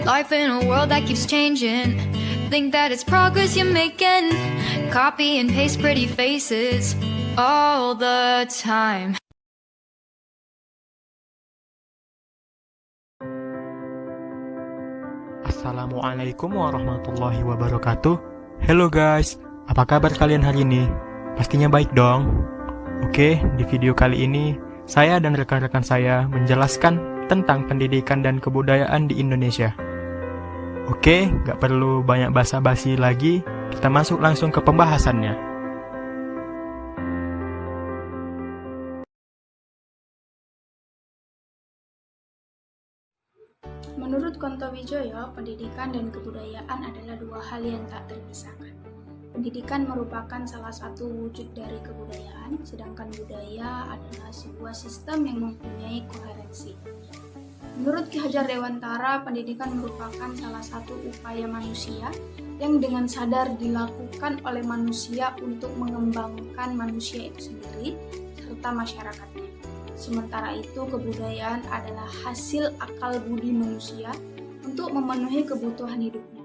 Life in a world that keeps changing. Think that it's progress you're making. Copy and paste pretty faces all the time. Assalamualaikum warahmatullahi wabarakatuh. Hello guys, apa kabar kalian hari ini? Pastinya baik dong. Oke, di video kali ini saya dan rekan-rekan saya menjelaskan tentang pendidikan dan kebudayaan di Indonesia. Oke, gak perlu banyak basa-basi lagi, kita masuk langsung ke pembahasannya. Menurut Kontowijoyo, pendidikan dan kebudayaan adalah dua hal yang tak terpisahkan. Pendidikan merupakan salah satu wujud dari kebudayaan, sedangkan budaya adalah sebuah sistem yang mempunyai koherensi. Menurut Ki Hajar Dewantara, pendidikan merupakan salah satu upaya manusia yang dengan sadar dilakukan oleh manusia untuk mengembangkan manusia itu sendiri serta masyarakatnya. Sementara itu, kebudayaan adalah hasil akal budi manusia untuk memenuhi kebutuhan hidupnya.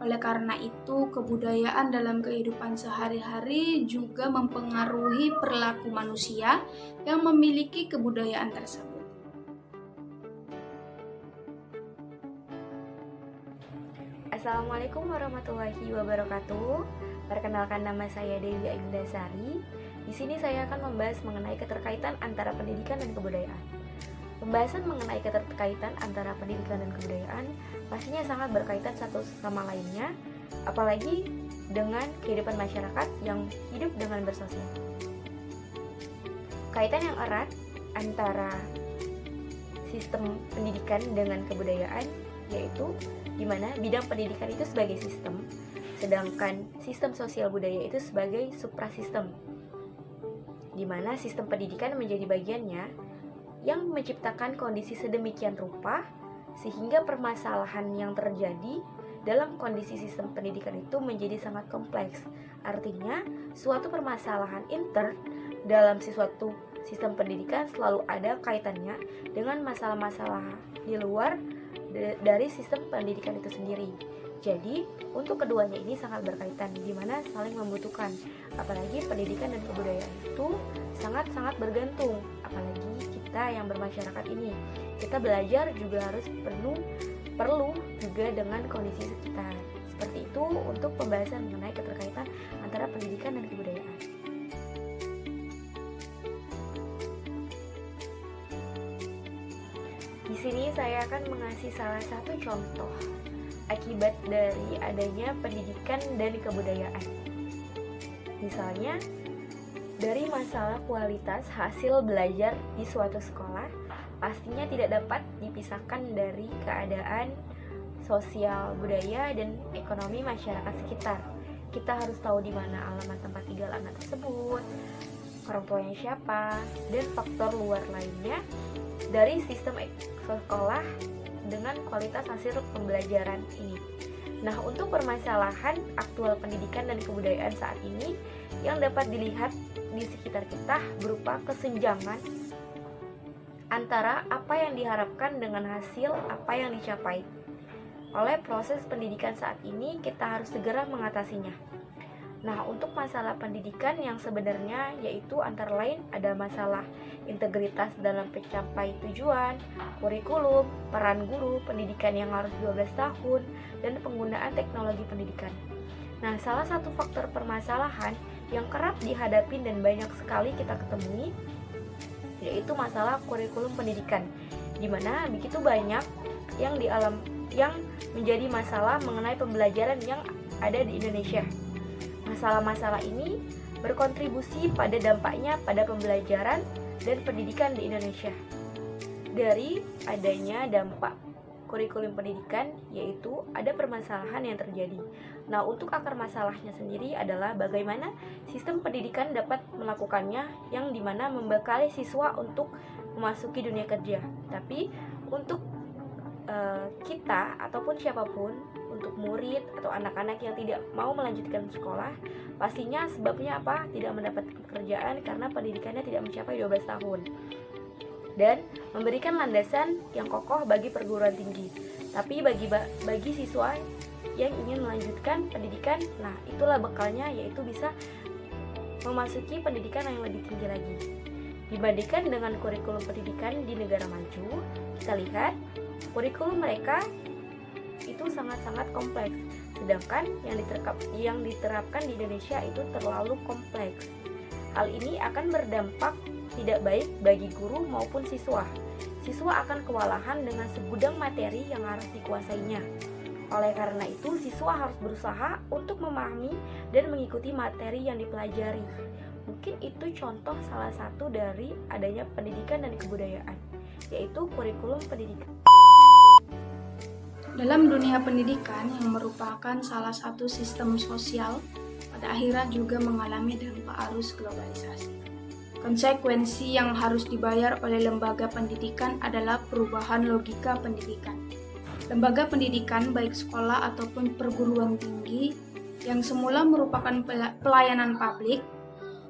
Oleh karena itu, kebudayaan dalam kehidupan sehari-hari juga mempengaruhi perilaku manusia yang memiliki kebudayaan tersebut. Assalamualaikum warahmatullahi wabarakatuh. Perkenalkan, nama saya Dewi Ayundasari. Di sini saya akan membahas mengenai keterkaitan antara pendidikan dan kebudayaan. Pembahasan mengenai keterkaitan antara pendidikan dan kebudayaan pastinya sangat berkaitan satu sama lainnya, apalagi dengan kehidupan masyarakat yang hidup dengan bersosial. Kaitan yang erat antara sistem pendidikan dengan kebudayaan yaitu di mana bidang pendidikan itu sebagai sistem, sedangkan sistem sosial budaya itu sebagai suprasistem, di mana sistem pendidikan menjadi bagiannya yang menciptakan kondisi sedemikian rupa sehingga permasalahan yang terjadi dalam kondisi sistem pendidikan itu menjadi sangat kompleks. Artinya, suatu permasalahan intern dalam suatu sistem pendidikan selalu ada kaitannya dengan masalah-masalah di luar dari sistem pendidikan itu sendiri. Jadi, untuk keduanya ini sangat berkaitan, di mana saling membutuhkan. Apalagi pendidikan dan kebudayaan itu sangat-sangat bergantung. Apalagi kita yang bermasyarakat ini, kita belajar juga harus perlu juga dengan kondisi sekitar. Seperti itu untuk pembahasan mengenai keterkaitan antara pendidikan dan kebudayaan. Di sini saya akan mengasih salah satu contoh akibat dari adanya pendidikan dan kebudayaan. Misalnya, dari masalah kualitas hasil belajar di suatu sekolah, pastinya tidak dapat dipisahkan dari keadaan sosial, budaya, dan ekonomi masyarakat sekitar. Kita harus tahu di mana alamat tempat tinggal anak tersebut, orang tuanya siapa, dan faktor luar lainnya dari sistem sekolah dengan kualitas hasil pembelajaran ini. Nah, untuk permasalahan aktual pendidikan dan kebudayaan saat ini yang dapat dilihat di sekitar kita berupa kesenjangan antara apa yang diharapkan dengan hasil apa yang dicapai. Oleh proses pendidikan saat ini, kita harus segera mengatasinya. Nah, untuk masalah pendidikan yang sebenarnya yaitu antara lain ada masalah integritas dalam pencapai tujuan, kurikulum, peran guru, pendidikan yang harus 12 tahun, dan penggunaan teknologi pendidikan. Nah, salah satu faktor permasalahan yang kerap dihadapi dan banyak sekali kita ketemui yaitu masalah kurikulum pendidikan, di mana begitu banyak yang menjadi masalah mengenai pembelajaran yang ada di Indonesia. Masalah-masalah ini berkontribusi pada dampaknya pada pembelajaran dan pendidikan di Indonesia. Dari adanya dampak kurikulum pendidikan, yaitu ada permasalahan yang terjadi. Nah, untuk akar masalahnya sendiri adalah bagaimana sistem pendidikan dapat melakukannya, yang dimana membekali siswa untuk memasuki dunia kerja. Tapi untuk kita ataupun siapapun, untuk murid atau anak-anak yang tidak mau melanjutkan sekolah, pastinya sebabnya apa? Tidak mendapat pekerjaan karena pendidikannya tidak mencapai 12 tahun dan memberikan landasan yang kokoh bagi perguruan tinggi. Tapi bagi siswa yang ingin melanjutkan pendidikan, nah itulah bekalnya, yaitu bisa memasuki pendidikan yang lebih tinggi lagi. Dibandingkan dengan kurikulum pendidikan di negara maju, kita lihat kurikulum mereka itu sangat-sangat kompleks, sedangkan yang diterapkan di Indonesia itu terlalu kompleks. Hal ini akan berdampak tidak baik bagi guru maupun siswa. Siswa akan kewalahan dengan segudang materi yang harus dikuasainya. Oleh karena itu, siswa harus berusaha untuk memahami dan mengikuti materi yang dipelajari. Mungkin itu contoh salah satu dari adanya pendidikan dan kebudayaan, yaitu kurikulum pendidikan. Dalam dunia pendidikan yang merupakan salah satu sistem sosial, pada akhirnya juga mengalami dampak arus globalisasi. Konsekuensi yang harus dibayar oleh lembaga pendidikan adalah perubahan logika pendidikan. Lembaga pendidikan, baik sekolah ataupun perguruan tinggi, yang semula merupakan pelayanan publik,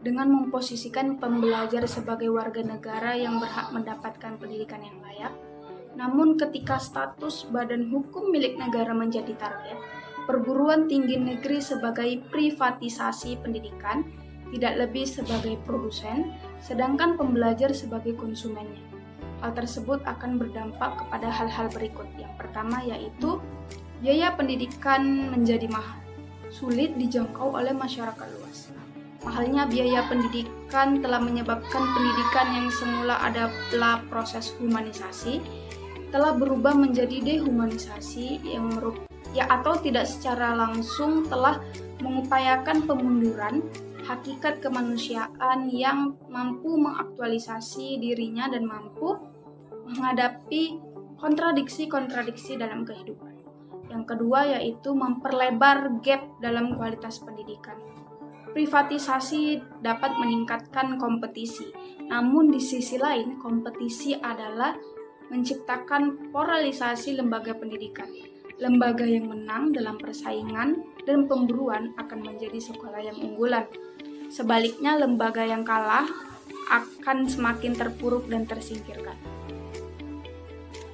dengan memposisikan pembelajar sebagai warga negara yang berhak mendapatkan pendidikan yang layak. Namun ketika status badan hukum milik negara menjadi target, perguruan tinggi negeri sebagai privatisasi pendidikan, tidak lebih sebagai produsen, sedangkan pembelajar sebagai konsumennya. Hal tersebut akan berdampak kepada hal-hal berikut. Yang pertama yaitu biaya pendidikan menjadi mahal, sulit dijangkau oleh masyarakat luas. Mahalnya biaya pendidikan telah menyebabkan pendidikan yang semula adalah proses humanisasi telah berubah menjadi dehumanisasi atau tidak secara langsung telah mengupayakan pemunduran hakikat kemanusiaan yang mampu mengaktualisasi dirinya dan mampu menghadapi kontradiksi-kontradiksi dalam kehidupan. Yang kedua yaitu memperlebar gap dalam kualitas pendidikan. Privatisasi dapat meningkatkan kompetisi, namun di sisi lain kompetisi adalah menciptakan polarisasi lembaga pendidikan. Lembaga yang menang dalam persaingan dan pemburuan akan menjadi sekolah yang unggulan. Sebaliknya, lembaga yang kalah akan semakin terpuruk dan tersingkirkan.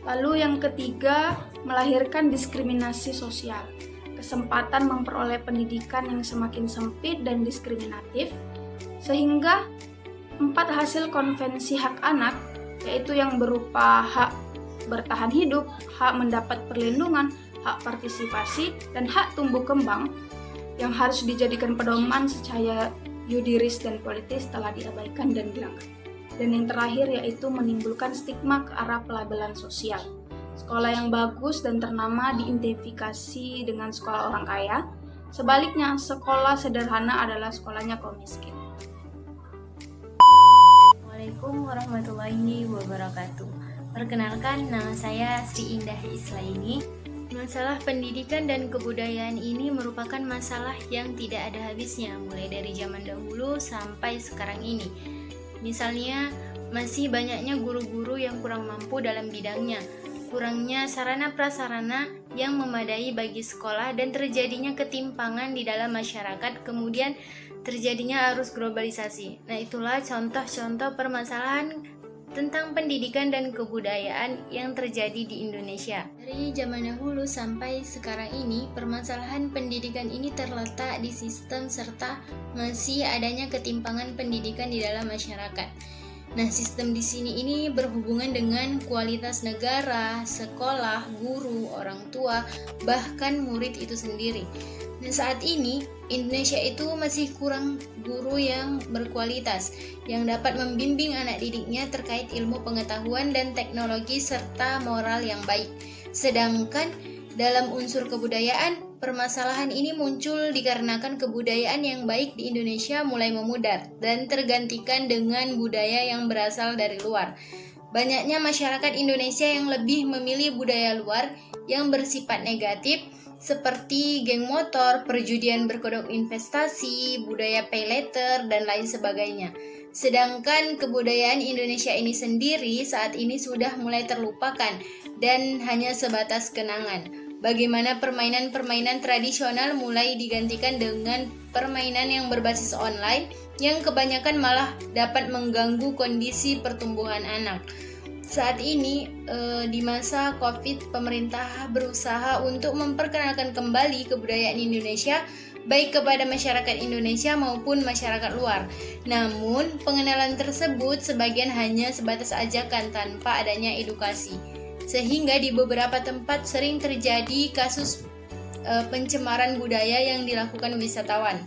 Lalu yang ketiga, melahirkan diskriminasi sosial. Kesempatan memperoleh pendidikan yang semakin sempit dan diskriminatif, sehingga 4 hasil konvensi hak anak, yaitu yang berupa hak bertahan hidup, hak mendapat perlindungan, hak partisipasi, dan hak tumbuh kembang yang harus dijadikan pedoman secara yuridis dan politis telah diabaikan dan dilanggar. Dan yang terakhir yaitu menimbulkan stigma ke arah pelabelan sosial. Sekolah yang bagus dan ternama diidentifikasi dengan sekolah orang kaya, sebaliknya sekolah sederhana adalah sekolahnya kaum miskin. Assalamualaikum warahmatullahi wabarakatuh. Perkenalkan, nama saya Sri Indah Islaini. Masalah pendidikan dan kebudayaan ini merupakan masalah yang tidak ada habisnya, mulai dari zaman dahulu sampai sekarang ini. Misalnya, masih banyaknya guru-guru yang kurang mampu dalam bidangnya, kurangnya sarana-prasarana yang memadai bagi sekolah, dan terjadinya ketimpangan di dalam masyarakat, kemudian terjadinya arus globalisasi. Nah, itulah contoh-contoh permasalahan tentang pendidikan dan kebudayaan yang terjadi di Indonesia. Dari zaman dahulu sampai sekarang ini, permasalahan pendidikan ini terletak di sistem serta masih adanya ketimpangan pendidikan di dalam masyarakat. Nah, sistem di sini ini berhubungan dengan kualitas negara, sekolah, guru, orang tua, bahkan murid itu sendiri. Nah, saat ini Indonesia itu masih kurang guru yang berkualitas yang dapat membimbing anak didiknya terkait ilmu pengetahuan dan teknologi serta moral yang baik. Sedangkan dalam unsur kebudayaan, permasalahan ini muncul dikarenakan kebudayaan yang baik di Indonesia mulai memudar dan tergantikan dengan budaya yang berasal dari luar. Banyaknya masyarakat Indonesia yang lebih memilih budaya luar yang bersifat negatif, seperti geng motor, perjudian berkedok investasi, budaya pay later, dan lain sebagainya. Sedangkan kebudayaan Indonesia ini sendiri saat ini sudah mulai terlupakan dan hanya sebatas kenangan. Bagaimana permainan-permainan tradisional mulai digantikan dengan permainan yang berbasis online yang kebanyakan malah dapat mengganggu kondisi pertumbuhan anak. Saat ini di masa COVID, pemerintah berusaha untuk memperkenalkan kembali kebudayaan Indonesia baik kepada masyarakat Indonesia maupun masyarakat luar. Namun, pengenalan tersebut sebagian hanya sebatas ajakan tanpa adanya edukasi. Sehingga di beberapa tempat sering terjadi kasus pencemaran budaya yang dilakukan wisatawan.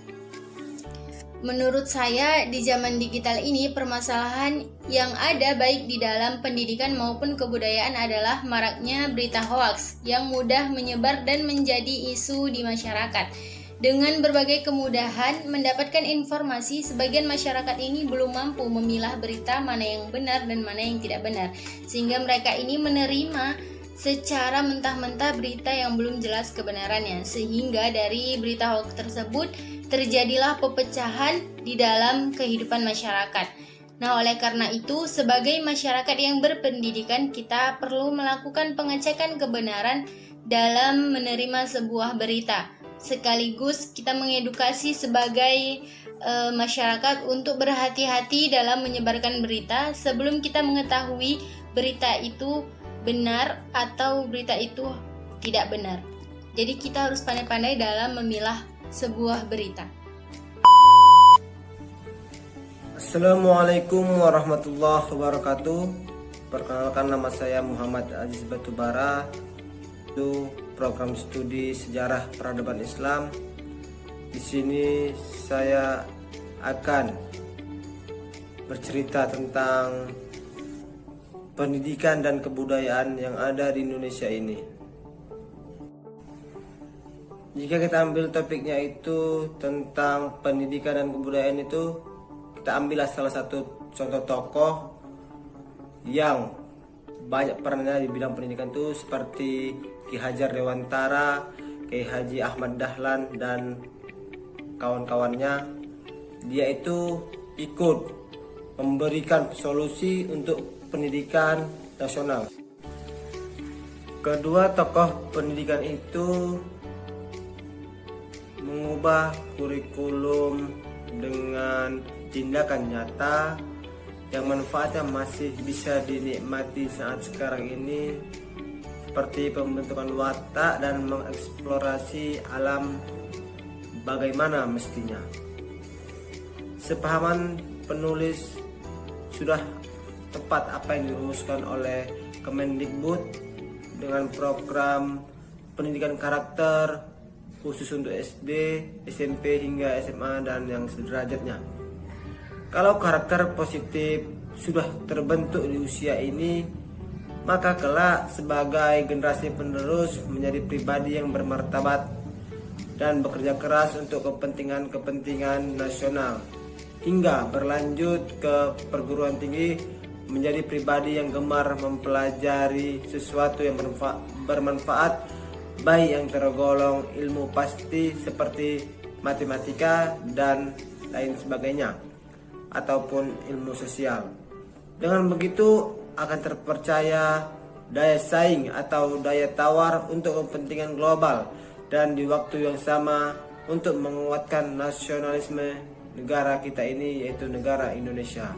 Menurut saya, di zaman digital ini, permasalahan yang ada baik di dalam pendidikan maupun kebudayaan adalah maraknya berita hoaks yang mudah menyebar dan menjadi isu di masyarakat. Dengan berbagai kemudahan mendapatkan informasi, sebagian masyarakat ini belum mampu memilah berita mana yang benar dan mana yang tidak benar, sehingga mereka ini menerima secara mentah-mentah berita yang belum jelas kebenarannya, sehingga dari berita hoaks tersebut terjadilah pepecahan di dalam kehidupan masyarakat. Nah, oleh karena itu, sebagai masyarakat yang berpendidikan, kita perlu melakukan pengecekan kebenaran dalam menerima sebuah berita. Sekaligus kita mengedukasi sebagai masyarakat untuk berhati-hati dalam menyebarkan berita sebelum kita mengetahui berita itu benar atau berita itu tidak benar. Jadi kita harus pandai-pandai dalam memilah sebuah berita. Assalamualaikum warahmatullahi wabarakatuh. Perkenalkan, nama saya Muhammad Aziz Batubara. Itu program studi Sejarah Peradaban Islam. Di sini saya akan bercerita tentang pendidikan dan kebudayaan yang ada di Indonesia ini. Jika kita ambil topiknya itu tentang pendidikan dan kebudayaan itu, kita ambillah salah satu contoh tokoh yang banyak perannya di bidang pendidikan itu seperti Ki Hajar Dewantara, Kiai Haji Ahmad Dahlan dan kawan-kawannya. Dia itu ikut memberikan solusi untuk pendidikan nasional. Kedua tokoh pendidikan itu mengubah kurikulum dengan tindakan nyata yang manfaatnya masih bisa dinikmati saat sekarang ini, seperti pembentukan watak dan mengeksplorasi alam bagaimana mestinya. Sepahaman penulis sudah tepat apa yang dirumuskan oleh Kemendikbud dengan program pendidikan karakter khusus untuk SD, SMP hingga SMA dan yang sederajatnya. Kalau karakter positif sudah terbentuk di usia ini, maka kelak sebagai generasi penerus menjadi pribadi yang bermartabat dan bekerja keras untuk kepentingan nasional, hingga berlanjut ke perguruan tinggi menjadi pribadi yang gemar mempelajari sesuatu yang bermanfaat, baik yang tergolong ilmu pasti seperti matematika dan lain sebagainya, ataupun ilmu sosial. Dengan begitu akan terpercaya daya saing atau daya tawar untuk kepentingan global dan di waktu yang sama untuk menguatkan nasionalisme negara kita ini, yaitu negara Indonesia.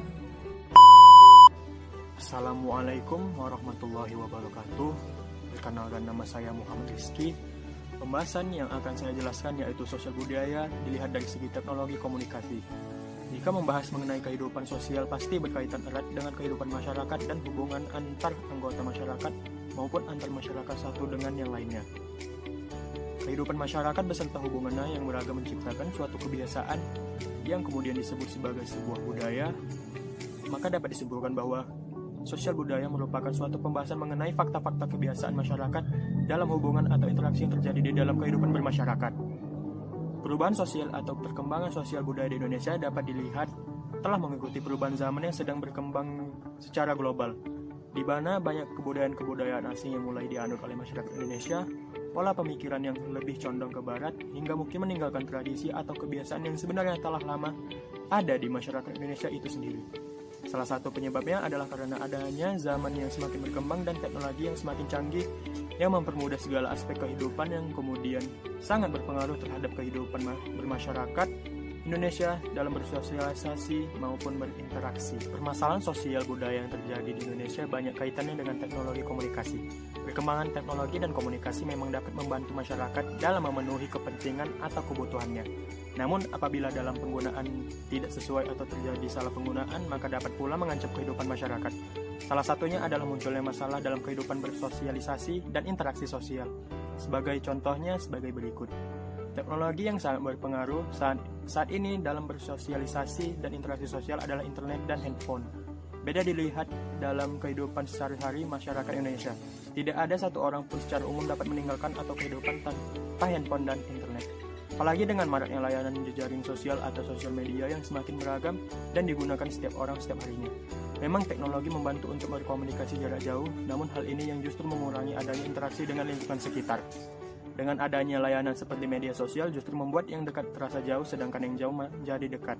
Assalamualaikum warahmatullahi wabarakatuh. Perkenalkan, nama saya Muhammad Rizky. Pembahasan yang akan saya jelaskan yaitu sosial budaya dilihat dari segi teknologi komunikasi. Jika membahas mengenai kehidupan sosial, pasti berkaitan erat dengan kehidupan masyarakat dan hubungan antar anggota masyarakat maupun antar masyarakat satu dengan yang lainnya. Kehidupan masyarakat beserta hubungannya yang beragam menciptakan suatu kebiasaan yang kemudian disebut sebagai sebuah budaya. Maka dapat disimpulkan bahwa sosial budaya merupakan suatu pembahasan mengenai fakta-fakta kebiasaan masyarakat dalam hubungan atau interaksi yang terjadi di dalam kehidupan bermasyarakat. Perubahan sosial atau perkembangan sosial budaya di Indonesia dapat dilihat telah mengikuti perubahan zaman yang sedang berkembang secara global, di mana banyak kebudayaan-kebudayaan asing yang mulai dianut oleh masyarakat Indonesia, pola pemikiran yang lebih condong ke barat, hingga mungkin meninggalkan tradisi atau kebiasaan yang sebenarnya telah lama ada di masyarakat Indonesia itu sendiri. Salah satu penyebabnya adalah karena adanya zaman yang semakin berkembang dan teknologi yang semakin canggih yang mempermudah segala aspek kehidupan yang kemudian sangat berpengaruh terhadap kehidupan bermasyarakat Indonesia dalam bersosialisasi maupun berinteraksi. Permasalahan sosial budaya yang terjadi di Indonesia banyak kaitannya dengan teknologi komunikasi. Perkembangan teknologi dan komunikasi memang dapat membantu masyarakat dalam memenuhi kepentingan atau kebutuhannya. Namun, apabila dalam penggunaan tidak sesuai atau terjadi salah penggunaan, maka dapat pula mengancam kehidupan masyarakat. Salah satunya adalah munculnya masalah dalam kehidupan bersosialisasi dan interaksi sosial. Sebagai contohnya sebagai berikut. Teknologi yang sangat berpengaruh saat ini dalam bersosialisasi dan interaksi sosial adalah internet dan handphone. Beda dilihat dalam kehidupan sehari-hari masyarakat Indonesia. Tidak ada satu orang pun secara umum dapat meninggalkan atau kehidupan tanpa handphone dan internet. Apalagi dengan maraknya layanan jejaring sosial atau sosial media yang semakin beragam dan digunakan setiap orang setiap harinya. Memang teknologi membantu untuk berkomunikasi jarak jauh, namun hal ini yang justru mengurangi adanya interaksi dengan lingkungan sekitar. Dengan adanya layanan seperti media sosial justru membuat yang dekat terasa jauh sedangkan yang jauh menjadi dekat.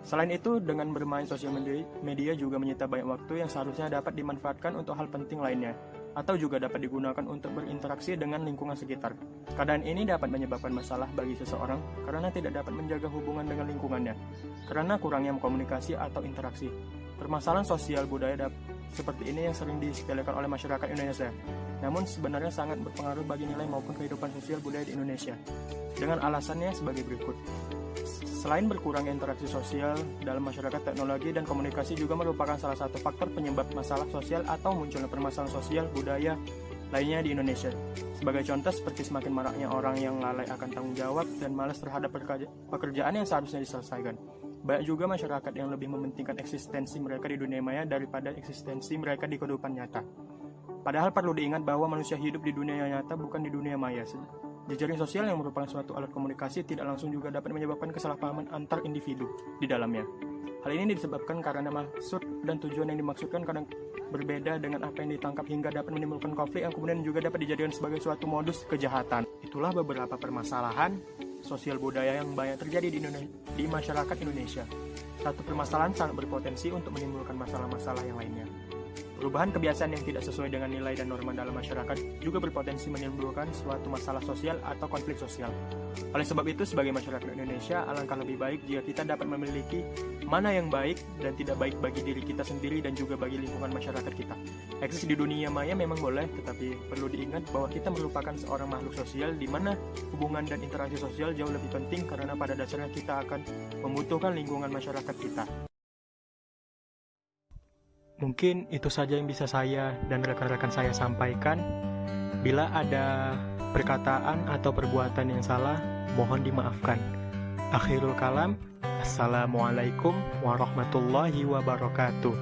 Selain itu, dengan bermain sosial media juga menyita banyak waktu yang seharusnya dapat dimanfaatkan untuk hal penting lainnya, atau juga dapat digunakan untuk berinteraksi dengan lingkungan sekitar. Keadaan ini dapat menyebabkan masalah bagi seseorang karena tidak dapat menjaga hubungan dengan lingkungannya, karena kurangnya komunikasi atau interaksi. Permasalahan sosial budaya seperti ini yang sering disepelekan oleh masyarakat Indonesia, namun sebenarnya sangat berpengaruh bagi nilai maupun kehidupan sosial budaya di Indonesia. Dengan alasannya sebagai berikut. Selain berkurangnya interaksi sosial dalam masyarakat, teknologi dan komunikasi juga merupakan salah satu faktor penyebab masalah sosial atau munculnya permasalahan sosial budaya lainnya di Indonesia. Sebagai contoh seperti semakin maraknya orang yang lalai akan tanggung jawab dan malas terhadap pekerjaan yang seharusnya diselesaikan. Banyak juga masyarakat yang lebih mementingkan eksistensi mereka di dunia maya daripada eksistensi mereka di kehidupan nyata. Padahal perlu diingat bahwa manusia hidup di dunia nyata bukan di dunia maya. Jejaring sosial yang merupakan suatu alat komunikasi tidak langsung juga dapat menyebabkan kesalahpahaman antar individu di dalamnya. Hal ini disebabkan karena maksud dan tujuan yang dimaksudkan kadang berbeda dengan apa yang ditangkap hingga dapat menimbulkan konflik yang kemudian juga dapat dijadikan sebagai suatu modus kejahatan. Itulah beberapa permasalahan sosial budaya yang banyak terjadi di masyarakat Indonesia. Satu permasalahan sangat berpotensi untuk menimbulkan masalah-masalah yang lainnya. Perubahan kebiasaan yang tidak sesuai dengan nilai dan norma dalam masyarakat juga berpotensi menimbulkan suatu masalah sosial atau konflik sosial. Oleh sebab itu, sebagai masyarakat Indonesia, alangkah lebih baik jika kita dapat memiliki mana yang baik dan tidak baik bagi diri kita sendiri dan juga bagi lingkungan masyarakat kita. Eksis di dunia maya memang boleh, tetapi perlu diingat bahwa kita merupakan seorang makhluk sosial di mana hubungan dan interaksi sosial jauh lebih penting karena pada dasarnya kita akan membutuhkan lingkungan masyarakat kita. Mungkin itu saja yang bisa saya dan rekan-rekan saya sampaikan. Bila ada perkataan atau perbuatan yang salah, mohon dimaafkan. Akhirul kalam, Assalamualaikum warahmatullahi wabarakatuh.